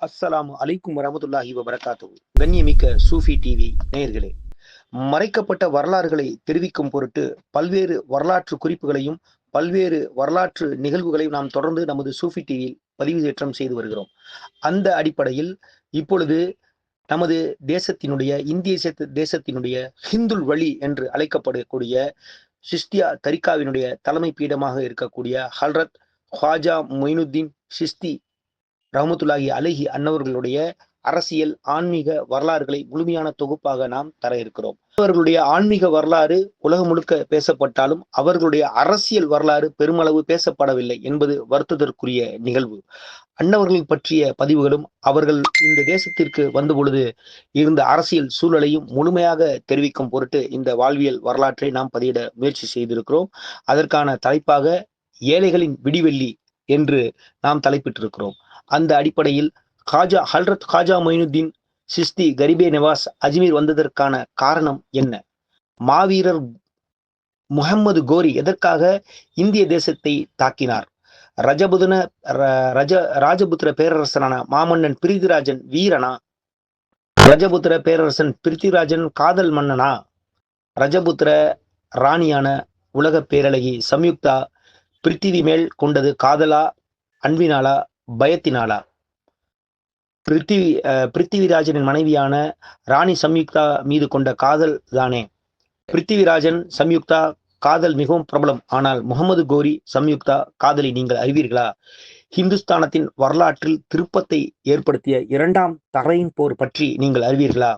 அஸ்ஸலாமு அலைக்கும் வரமத்துல்லாஹி வபரகாத்துஹு. கண்ணியமிக்க சூஃபி டிவி நேயர்களே, மறைக்கப்பட்ட வரலாறுகளை தெரிவிக்கும் பொருட்டு பல்வேறு வரலாற்று குறிப்புகளையும் பல்வேறு வரலாற்று நிகழ்வுகளையும் நாம் தொடர்ந்து நமது சூஃபி டிவியில் பதிவேற்றம் செய்து வருகிறோம். அந்த அடிப்படையில் இப்பொழுது நமது தேசத்தினுடைய தேசத்தினுடைய ஹிந்துல் வழி என்று அழைக்கப்படக்கூடிய சிஸ்தியா தரிகாவினுடைய தலைமை பீடமாக இருக்கக்கூடிய ஹல்ரத் ஹ்வாஜா மொயினுத்தீன் சிஸ்தி ரஹமத்துல்லாஹி அலைஹி அன்னவர்களுடைய அரசியல் ஆன்மீக வரலாறுகளை முழுமையான தொகுப்பாக நாம் தர இருக்கிறோம். அவர்களுடைய ஆன்மீக வரலாறு உலகம் முழுக்க பேசப்பட்டாலும் அவர்களுடைய அரசியல் வரலாறு பெருமளவு பேசப்படவில்லை என்பது வருத்தத்திற்குரிய நிகழ்வு. அன்னவர்கள் பற்றிய பதிவுகளும் அவர்கள் இந்த தேசத்திற்கு வந்த பொழுது இருந்த அரசியல் சூழலையும் முழுமையாக தெரிவிக்கும் பொருட்டு இந்த வாழ்வியல் வரலாற்றை நாம் பதிவிட முயற்சி செய்திருக்கிறோம். அதற்கான தலைப்பாக ஏழைகளின் விடிவெள்ளி என்று நாம் தலைப்பிட்டிருக்கிறோம். அந்த அடிப்படையில் ஹல்ரத் ஹாஜா மொயினுத்தீன் சிஸ்தி கரிபே நவாஸ் அஜ்மீர் வந்ததற்கான காரணம் என்ன? மாவீரர் முஹம்மது கோரி எதற்காக இந்திய தேசத்தை தாக்கினார்? ராஜபுத்திர பேரரசனான மாமன்னன் பிரிதிராஜன் வீரனா? ரஜபுத்திர பேரரசன் பிரித்திராஜன் காதல் மன்னனா? ரஜபுத்திர ராணியான உலக பேரழகி சம்யுக்தா பிரித்திவி மேல் கொண்டது காதலா, அன்பினாலா, பயத்தினாலா? பிரித்திவிராஜனின் மனைவியான ராணி சம்யுக்தா மீது கொண்ட காதல் தானே. பிரித்திவிராஜன் சம்யுக்தா காதல் மிகவும் பிரபலம். ஆனால் முகமது கோரி சம்யுக்தா காதலை நீங்கள் அறிவீர்களா? ஹிந்துஸ்தானத்தின் வரலாற்றில் திருப்பத்தை ஏற்படுத்திய 2ஆம் தரையின் போர் பற்றி நீங்கள் அறிவீர்களா?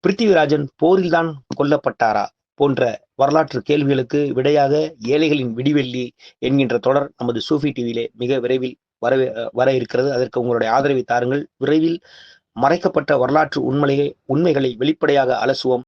பிரித்திவிராஜன் போரில்தான் கொல்லப்பட்டாரா? போன்ற வரலாற்று கேள்விகளுக்கு விடையாக ஏழைகளின் விடிவெள்ளி என்கின்ற தொடர் நமது சூஃபி டிவியிலே மிக விரைவில் வர இருக்கிறது. அதற்கு உங்களுடைய ஆதரவை தாருங்கள். விரைவில் மறைக்கப்பட்ட வரலாற்று உண்மைகளை வெளிப்படையாக அலசுவோம்.